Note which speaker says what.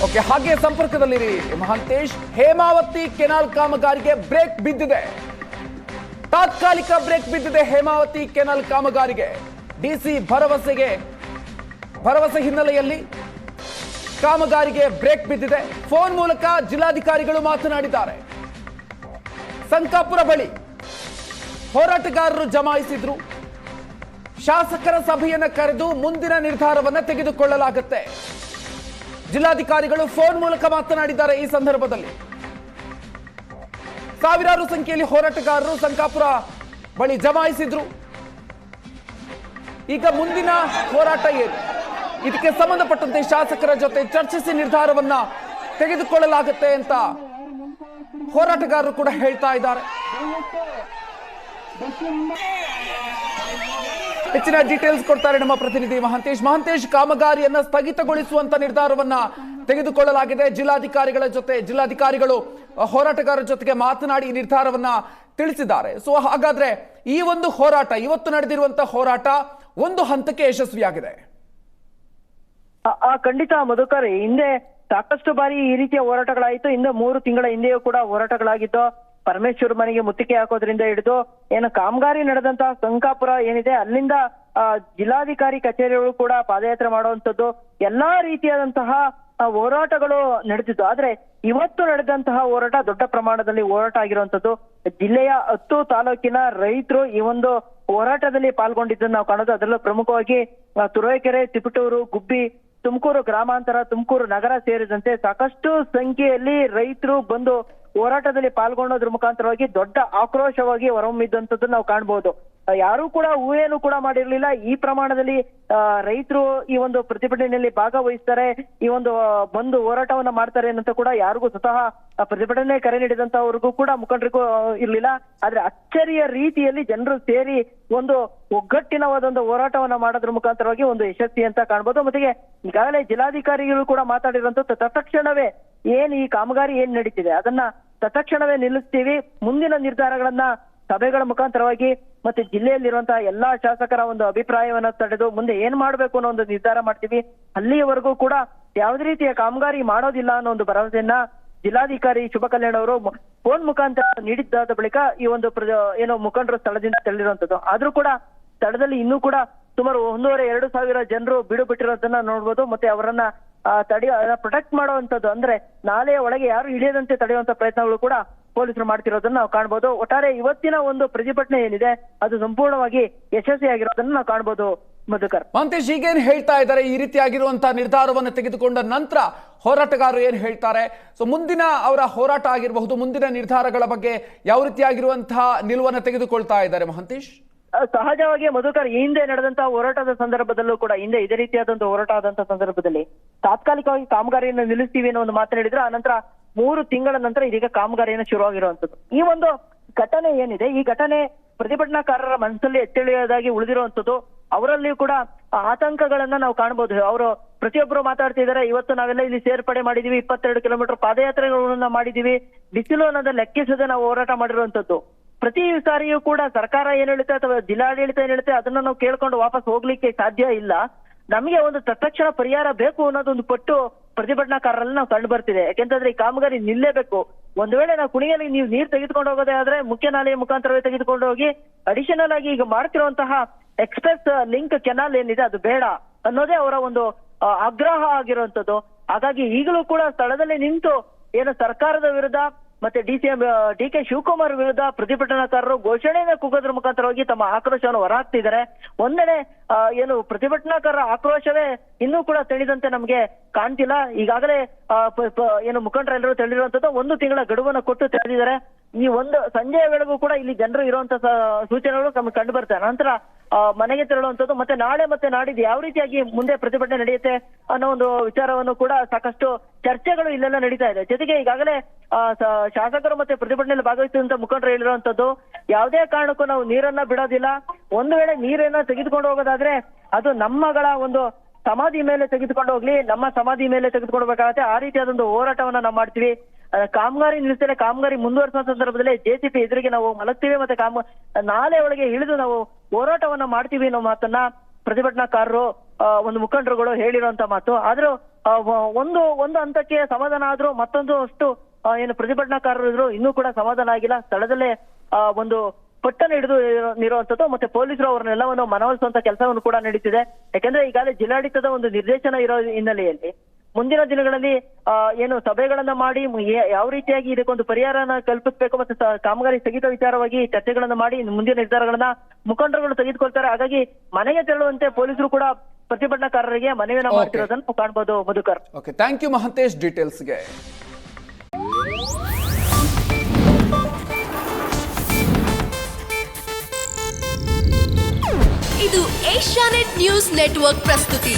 Speaker 1: Okay, ಹಾಗೆ ಸಂಪರ್ಕದಲ್ಲಿರಿ Mahantesh. Hemavathi canal ಕಾಮಗಾರಿಗೆ break ಬಿದ್ದಿದೆ. ತಾತ್ಕಾಲಿಕ ಬ್ರೇಕ್ ಬಿದ್ದಿದೆ ಹೇಮಾವತಿ ಕೆನಾಲ್ ಕಾಮಗಾರಿಗೆ. ಡಿಸಿ ಭರವಸೆ ಹಿನ್ನೆಲೆಯಲ್ಲಿ ಕಾಮಗಾರಿಗೆ ಬ್ರೇಕ್ ಬಿದ್ದಿದೆ. ಫೋನ್ ಮೂಲಕ ಜಿಲ್ಲಾಧಿಕಾರಿಗಳು ಮಾತನಾಡಿದ್ದಾರೆ. ಸಂಕಾಪುರ ಬಳಿ ಹೋರಾಟಗಾರರು ಜಮಾಯಿಸಿದ್ರು. ಶಾಸಕರ ಸಭೆಯನ್ನು ಕರೆದು ಮುಂದಿನ ನಿರ್ಧಾರವನ್ನು ತೆಗೆದುಕೊಳ್ಳಲಾಗುತ್ತೆ. ಜಿಲ್ಲಾಧಿಕಾರಿಗಳು ಫೋನ್ ಮೂಲಕ ಮಾತನಾಡಿದ್ದಾರೆ. ಈ ಸಂದರ್ಭದಲ್ಲಿ ಸಾವಿರಾರು ಸಂಖ್ಯೆಯಲ್ಲಿ ಹೋರಾಟಗಾರರು ಸಂಕಾಪುರ ಬಳಿ ಜಮಾಯಿಸಿದ್ರು. ಈಗ ಮುಂದಿನ ಹೋರಾಟ ಏನು, ಇದಕ್ಕೆ ಸಂಬಂಧಪಟ್ಟಂತೆ ಶಾಸಕರ ಜೊತೆ ಚರ್ಚಿಸಿ ನಿರ್ಧಾರವನ್ನ ತೆಗೆದುಕೊಳ್ಳಲಾಗುತ್ತೆ ಅಂತ ಹೋರಾಟಗಾರರು ಕೂಡ ಹೇಳ್ತಾ ಇದ್ದಾರೆ. ಹೆಚ್ಚಿನ ಡೀಟೇಲ್ಸ್ ಕೊಡ್ತಾರೆ ನಮ್ಮ ಪ್ರತಿನಿಧಿ ಮಹಾಂತೇಶ್. ಕಾಮಗಾರಿಯನ್ನ ಸ್ಥಗಿತಗೊಳಿಸುವಂತ ನಿರ್ಧಾರವನ್ನ ತೆಗೆದುಕೊಳ್ಳಲಾಗಿದೆ. ಜಿಲ್ಲಾಧಿಕಾರಿಗಳು ಹೋರಾಟಗಾರರ ಜೊತೆಗೆ ಮಾತನಾಡಿ ಈ ನಿರ್ಧಾರವನ್ನ ತಿಳಿಸಿದ್ದಾರೆ. ಸೊ ಹಾಗಾದ್ರೆ ಈ ಒಂದು ಹೋರಾಟ, ಇವತ್ತು ನಡೆದಿರುವಂತಹ ಹೋರಾಟ ಒಂದು ಹಂತಕ್ಕೆ ಯಶಸ್ವಿಯಾಗಿದೆ.
Speaker 2: ಖಂಡಿತ ಮಧುಕರ್, ಹಿಂದೆ ಸಾಕಷ್ಟು ಬಾರಿ ಈ ರೀತಿಯ ಹೋರಾಟಗಳಾಯಿತು. ಹಿಂದೆ 3 ತಿಂಗಳ ಹಿಂದೆಯೂ ಕೂಡ ಹೋರಾಟಗಳಾಗಿದ್ದು, ಪರಮೇಶ್ವರ್ ಮನೆಗೆ ಮುತ್ತಿಗೆ ಹಾಕೋದ್ರಿಂದ ಹಿಡಿದು ಏನು ಕಾಮಗಾರಿ ನಡೆದಂತಹ ಸಂಕಾಪುರ ಏನಿದೆ ಅಲ್ಲಿಂದ ಜಿಲ್ಲಾಧಿಕಾರಿ ಕಚೇರಿಗಳು ಕೂಡ ಪಾದಯಾತ್ರೆ ಮಾಡುವಂತದ್ದು ಎಲ್ಲಾ ರೀತಿಯಾದಂತಹ ಹೋರಾಟಗಳು ನಡೆದಿದ್ದು. ಆದ್ರೆ ಇವತ್ತು ನಡೆದಂತಹ ಹೋರಾಟ ದೊಡ್ಡ ಪ್ರಮಾಣದಲ್ಲಿ ಹೋರಾಟ ಆಗಿರುವಂತದ್ದು. ಜಿಲ್ಲೆಯ 10 ತಾಲೂಕಿನ ರೈತರು ಈ ಒಂದು ಹೋರಾಟದಲ್ಲಿ ಪಾಲ್ಗೊಂಡಿದ್ದನ್ನು ನಾವು ಕಾಣೋದು. ಅದರಲ್ಲೂ ಪ್ರಮುಖವಾಗಿ ತುರುವೇಕೆರೆ, ತಿಪಟೂರು, ಗುಬ್ಬಿ, ತುಮಕೂರು ಗ್ರಾಮಾಂತರ, ತುಮಕೂರು ನಗರ ಸೇರಿದಂತೆ ಸಾಕಷ್ಟು ಸಂಖ್ಯೆಯಲ್ಲಿ ರೈತರು ಬಂದು ಹೋರಾಟದಲ್ಲಿ ಪಾಲ್ಗೊಳ್ಳೋದ್ರ ಮುಖಾಂತರವಾಗಿ ದೊಡ್ಡ ಆಕ್ರೋಶವಾಗಿ ಹೊರಹೊಮ್ಮಿದ್ದಂಥದ್ದು ನಾವು ಕಾಣಬಹುದು. ಯಾರು ಕೂಡ ಊಹೆಯನ್ನು ಕೂಡ ಮಾಡಿರ್ಲಿಲ್ಲ ಈ ಪ್ರಮಾಣದಲ್ಲಿ ರೈತರು ಈ ಒಂದು ಪ್ರತಿಭಟನೆಯಲ್ಲಿ ಭಾಗವಹಿಸ್ತಾರೆ, ಈ ಒಂದು ಬಂದು ಹೋರಾಟವನ್ನ ಮಾಡ್ತಾರೆ ಅನ್ನಂತ ಕೂಡ ಯಾರಿಗೂ ಸ್ವತಃ ಪ್ರತಿಭಟನೆ ಕರೆ ನೀಡಿದಂತವ್ರಿಗೂ ಕೂಡ ಮುಖಂಡರಿಗೂ ಇರ್ಲಿಲ್ಲ. ಆದ್ರೆ ಅಚ್ಚರಿಯ ರೀತಿಯಲ್ಲಿ ಜನರು ಸೇರಿ ಒಂದು ಒಗ್ಗಟ್ಟಿನವಾದೊಂದು ಹೋರಾಟವನ್ನ ಮಾಡೋದ್ರ ಮುಖಾಂತರವಾಗಿ ಒಂದು ಯಶಸ್ವಿ ಅಂತ ಕಾಣ್ಬೋದು. ಮತ್ತಿಗೆ ಈಗಾಗಲೇ ಜಿಲ್ಲಾಧಿಕಾರಿಗಳು ಕೂಡ ಮಾತಾಡಿರುವಂತದ್ದು ತತ್ಕ್ಷಣವೇ ಈ ಕಾಮಗಾರಿ ಏನ್ ನಡೀತಿದೆ ಅದನ್ನ ತತ್ಕ್ಷಣವೇ ನಿಲ್ಲಿಸ್ತೀವಿ, ಮುಂದಿನ ನಿರ್ಧಾರಗಳನ್ನ ಸಭೆಗಳ ಮುಖಾಂತರವಾಗಿ ಮತ್ತೆ ಜಿಲ್ಲೆಯಲ್ಲಿರುವಂತಹ ಎಲ್ಲಾ ಶಾಸಕರ ಒಂದು ಅಭಿಪ್ರಾಯವನ್ನ ತಡೆದು ಮುಂದೆ ಏನ್ ಮಾಡ್ಬೇಕು ಅನ್ನೋ ಒಂದು ನಿರ್ಧಾರ ಮಾಡ್ತೀವಿ, ಅಲ್ಲಿಯವರೆಗೂ ಕೂಡ ಯಾವುದೇ ರೀತಿಯ ಕಾಮಗಾರಿ ಮಾಡೋದಿಲ್ಲ ಅನ್ನೋ ಒಂದು ಭರವಸೆಯನ್ನ ಜಿಲ್ಲಾಧಿಕಾರಿ ಶುಭ ಕಲ್ಯಾಣ್ ಅವರು ಫೋನ್ ಮುಖಾಂತರ ನೀಡಿದ್ದಾದ ಬಳಿಕ ಈ ಒಂದು ಮುಖಂಡರು ಸ್ಥಳದಿಂದ ತೆರಳಿರುವಂತದ್ದು. ಆದ್ರೂ ಕೂಡ ಸ್ಥಳದಲ್ಲಿ ಇನ್ನೂ ಕೂಡ ಸುಮಾರು 1,500-2 ಸಾವಿರ ಜನರು ಬೀಡು ಬಿಟ್ಟಿರೋದನ್ನ ನೋಡ್ಬೋದು. ಮತ್ತೆ ಅವರನ್ನ ಪ್ರೊಟೆಕ್ಟ್ ಮಾಡುವಂತದ್ದು, ಅಂದ್ರೆ ನಾಲೆಯ ಒಳಗೆ ಯಾರು ಇಳಿಯದಂತೆ ತಡೆಯುವಂತ ಪ್ರಯತ್ನಗಳು ಕೂಡ ಪೊಲೀಸರು ಮಾಡ್ತಿರೋದನ್ನ ನಾವು ಕಾಣ್ಬೋದು. ಒಟ್ಟಾರೆ ಇವತ್ತಿನ ಒಂದು ಪ್ರತಿಭಟನೆ ಏನಿದೆ ಅದು ಸಂಪೂರ್ಣವಾಗಿ ಯಶಸ್ವಿಯಾಗಿರೋದನ್ನ ನಾವು ಕಾಣ್ಬೋದು. ಮಧುಕರ್,
Speaker 1: ಮಹಂತೇಶ್ ಈಗೇನ್ ಹೇಳ್ತಾ ಇದ್ದಾರೆ, ಈ ರೀತಿಯಾಗಿರುವಂತಹ ನಿರ್ಧಾರವನ್ನು ತೆಗೆದುಕೊಂಡ ನಂತರ ಹೋರಾಟಗಾರರು ಏನ್ ಹೇಳ್ತಾರೆ, ಸೊ ಮುಂದಿನ ಅವರ ಹೋರಾಟ ಆಗಿರಬಹುದು, ಮುಂದಿನ ನಿರ್ಧಾರಗಳ ಬಗ್ಗೆ ಯಾವ ರೀತಿಯಾಗಿರುವಂತಹ ನಿಲುವನ್ನು ತೆಗೆದುಕೊಳ್ತಾ ಇದ್ದಾರೆ ಮಹಂತೇಶ್?
Speaker 2: ಸಹಜವಾಗಿ ಮಧುಕರ್, ಹಿಂದೆ ನಡೆದಂತಹ ಹೋರಾಟದ ಸಂದರ್ಭದಲ್ಲೂ ಕೂಡ ಹಿಂದೆ ಇದೇ ರೀತಿಯಾದಂತಹ ಹೋರಾಟ ಆದಂತಹ ಸಂದರ್ಭದಲ್ಲಿ ತಾತ್ಕಾಲಿಕವಾಗಿ ಕಾಮಗಾರಿಯನ್ನು ನಿಲ್ಲಿಸ್ತೀವಿ ಅನ್ನೋ ಒಂದು ಮಾತನಾಡಿದ್ರು. ಆ ನಂತರ 3 ತಿಂಗಳ ನಂತರ ಇದೀಗ ಕಾಮಗಾರಿಯನ್ನು ಶುರುವಾಗಿರುವಂತದ್ದು. ಈ ಒಂದು ಘಟನೆ ಏನಿದೆ, ಈ ಘಟನೆ ಪ್ರತಿಭಟನಾಕಾರರ ಮನಸ್ಸಲ್ಲಿ ಎಚ್ಚರಿಕೆಯಾಗಿ ಉಳಿದಿರುವಂತದ್ದು. ಅವರಲ್ಲಿಯೂ ಕೂಡ ಆತಂಕಗಳನ್ನ ನಾವು ಕಾಣಬಹುದು. ಅವರು ಪ್ರತಿಯೊಬ್ಬರು ಮಾತಾಡ್ತಿದ್ದಾರೆ, ಇವತ್ತು ನಾವೆಲ್ಲ ಇಲ್ಲಿ ಸೇರ್ಪಡೆ ಮಾಡಿದೀವಿ, 22 ಕಿಲೋಮೀಟರ್ ಪಾದಯಾತ್ರೆಗಳನ್ನ ಮಾಡಿದೀವಿ, ಬಿಸಿಲು ಅನ್ನೋದ ಲೆಕ್ಕಿಸದೆ ನಾವು ಹೋರಾಟ ಮಾಡಿರುವಂತದ್ದು. ಪ್ರತಿ ಸಾರಿಯೂ ಕೂಡ ಸರ್ಕಾರ ಏನ್ ಹೇಳುತ್ತೆ ಅಥವಾ ಜಿಲ್ಲಾಡಳಿತ ಏನ್ ಹೇಳುತ್ತೆ ಅದನ್ನ ನಾವು ಕೇಳ್ಕೊಂಡು ವಾಪಸ್ ಹೋಗ್ಲಿಕ್ಕೆ ಸಾಧ್ಯ ಇಲ್ಲ. ನಮಗೆ ಒಂದು ತತ್ಕ್ಷಣ ಪರಿಹಾರ ಬೇಕು ಅನ್ನೋದೊಂದು ಪಟ್ಟು ಪ್ರತಿಭಟನಾಕಾರರಲ್ಲಿ ನಾವು ಕಂಡು ಬರ್ತಿದೆ. ಯಾಕೆಂತಂದ್ರೆ ಈ ಕಾಮಗಾರಿ ನಿಲ್ಲೇಬೇಕು. ಒಂದ್ ವೇಳೆ ನಾವು ಕುಣಿಯಲ್ಲಿ ನೀವು ನೀರು ತೆಗೆದುಕೊಂಡು ಹೋಗೋದೇ ಆದ್ರೆ ಮುಖ್ಯ ನಾಲೆಯ ಮುಖಾಂತರವೇ ತೆಗೆದುಕೊಂಡು ಹೋಗಿ ಅಡಿಷನಲ್ ಆಗಿ ಈಗ ಮಾಡ್ತಿರುವಂತಹ ಎಕ್ಸ್ಪ್ರೆಸ್ ಲಿಂಕ್ ಕೆನಾಲ್ ಏನಿದೆ ಅದು ಬೇಡ ಅನ್ನೋದೇ ಅವರ ಒಂದು ಆಗ್ರಹ ಆಗಿರುವಂತದ್ದು. ಹಾಗಾಗಿ ಈಗಲೂ ಕೂಡ ಸ್ಥಳದಲ್ಲಿ ನಿಂತು ಏನು ಸರ್ಕಾರದ ವಿರುದ್ಧ ಮತ್ತೆ ಡಿ ಕೆ ಶಿವಕುಮಾರ್ ವಿರುದ್ಧ ಪ್ರತಿಭಟನಾಕಾರರು ಘೋಷಣೆಯನ್ನ ಕೂಗೋದ್ರ ಮುಖಾಂತರವಾಗಿ ತಮ್ಮ ಆಕ್ರೋಶವನ್ನು ಹೊರಹಾಕ್ತಿದ್ದಾರೆ. ಒಂದೆಡೆ ಏನು ಪ್ರತಿಭಟನಾಕಾರರ ಆಕ್ರೋಶವೇ ಇನ್ನೂ ಕೂಡ ತಣಿದಂತೆ ನಮ್ಗೆ ಕಾಣ್ತಿಲ್ಲ. ಈಗಾಗಲೇ ಏನು ಮುಖಂಡರೆಲ್ಲರೂ ತೆರಳಿರುವಂತದ್ದು 1 ತಿಂಗಳ ಗಡುವನ್ನು ಕೊಟ್ಟು ತೆರೆದಿದ್ದಾರೆ. ಈ ಒಂದು ಸಂಜೆಯ ವೇಳೆಗೂ ಕೂಡ ಇಲ್ಲಿ ಜನರು ಇರುವಂತ ಸೂಚನೆಗಳು ನಮ್ಗೆ ಕಂಡು ಬರ್ತವೆ. ನಂತರ ಮನೆಗೆ ತೆರಳುವಂತದ್ದು, ಮತ್ತೆ ನಾಳೆ ಮತ್ತೆ ನಾಡಿದ್ದು ಯಾವ ರೀತಿಯಾಗಿ ಮುಂದೆ ಪ್ರತಿಭಟನೆ ನಡೆಯುತ್ತೆ ಅನ್ನೋ ಒಂದು ವಿಚಾರವನ್ನು ಕೂಡ ಸಾಕಷ್ಟು ಚರ್ಚೆಗಳು ಇಲ್ಲೆಲ್ಲ ನಡೀತಾ ಇದೆ. ಜೊತೆಗೆ ಈಗಾಗಲೇ ಶಾಸಕರು ಮತ್ತೆ ಪ್ರತಿಭಟನೆಯಲ್ಲಿ ಭಾಗವಹಿಸಿದಂತ ಮುಖಂಡರು ಹೇಳಿರುವಂತದ್ದು, ಯಾವುದೇ ಕಾರಣಕ್ಕೂ ನಾವು ನೀರನ್ನ ಬಿಡೋದಿಲ್ಲ. ಒಂದು ವೇಳೆ ನೀರನ್ನ ತೆಗೆದುಕೊಂಡು ಹೋಗೋದಾದ್ರೆ ಅದು ನಮ್ಮಗಳ ಒಂದು ಸಮಾಧಿ ಮೇಲೆ ತೆಗೆದುಕೊಂಡು ಹೋಗ್ಲಿ, ನಮ್ಮ ಸಮಾಧಿ ಮೇಲೆ ತೆಗೆದುಕೊಂಡು ಹೋಗ್ಬೇಕಾಗತ್ತೆ. ಆ ರೀತಿಯಾದೊಂದು ಹೋರಾಟವನ್ನ ನಾವು ಮಾಡ್ತೀವಿ. ಕಾಮಗಾರಿ ನಿಲ್ಲಿಸಿದ್ರೆ ಕಾಮಗಾರಿ ಮುಂದುವರಿಸುವ ಸಂದರ್ಭದಲ್ಲಿ ಜೆಸಿಪಿ ಎದುರಿಗೆ ನಾವು ಮಲಗ್ತೀವಿ, ಮತ್ತೆ ನಾಲೆ ಒಳಗೆ ಇಳಿದು ನಾವು ಹೋರಾಟವನ್ನ ಮಾಡ್ತೀವಿ ಅನ್ನೋ ಮಾತನ್ನ ಪ್ರತಿಭಟನಾಕಾರರು ಒಂದು ಮುಖಂಡರುಗಳು ಹೇಳಿರುವಂತ ಮಾತು. ಆದ್ರೂ ಒಂದು ಹಂತಕ್ಕೆ ಸಮಾಧಾನ ಆದ್ರೂ ಮತ್ತೊಂದು ಅಷ್ಟು ಏನು ಪ್ರತಿಭಟನಾಕಾರರು ಇದ್ರು ಇನ್ನೂ ಕೂಡ ಸಮಾಧಾನ ಆಗಿಲ್ಲ. ಸ್ಥಳದಲ್ಲೇ ಒಂದು ಪಟ್ಟನ್ನು ಹಿಡಿದು ನಿರುವಂತದ್ದು ಮತ್ತೆ ಪೊಲೀಸರು ಅವ್ರನ್ನೆಲ್ಲವನ್ನು ಮನವೊಲಿಸುವಂತ ಕೆಲಸವನ್ನು ಕೂಡ ನಡೀತಿದೆ. ಯಾಕಂದ್ರೆ ಈಗಾಗಲೇ ಜಿಲ್ಲಾಡಳಿತದ ಒಂದು ನಿರ್ದೇಶನ ಇರೋ ಹಿನ್ನೆಲೆಯಲ್ಲಿ ಮುಂದಿನ ದಿನಗಳಲ್ಲಿ ಏನು ಸಭೆಗಳನ್ನ ಮಾಡಿ ಯಾವ ರೀತಿಯಾಗಿ ಇದಕ್ಕೊಂದು ಪರಿಹಾರನ ಕಲ್ಪಿಸಬೇಕು ಮತ್ತೆ ಕಾಮಗಾರಿ ಸ್ಥಗಿತ ವಿಚಾರವಾಗಿ ಚರ್ಚೆಗಳನ್ನ ಮಾಡಿ ಮುಂದಿನ ನಿರ್ಧಾರಗಳನ್ನ ಮುಖಂಡರುಗಳು ತೆಗೆದುಕೊಳ್ತಾರೆ. ಹಾಗಾಗಿ ಮನೆಗೆ ತೆರಳುವಂತೆ ಪೊಲೀಸರು ಕೂಡ ಪ್ರತಿಭಟನಾಕಾರರಿಗೆ ಮನವಿಯನ್ನ ಮಾಡ್ತಿರೋದನ್ನು ಕಾಣ್ಬೋದು. Madhukar,
Speaker 1: okay, thank you Mahantesh ಡೀಟೇಲ್ಸ್ಗೆ.
Speaker 3: ಇದು ಏಷ್ಯಾನೆಟ್ ನ್ಯೂಸ್ ನೆಟ್ವರ್ಕ್ ಪ್ರಸ್ತುತಿ.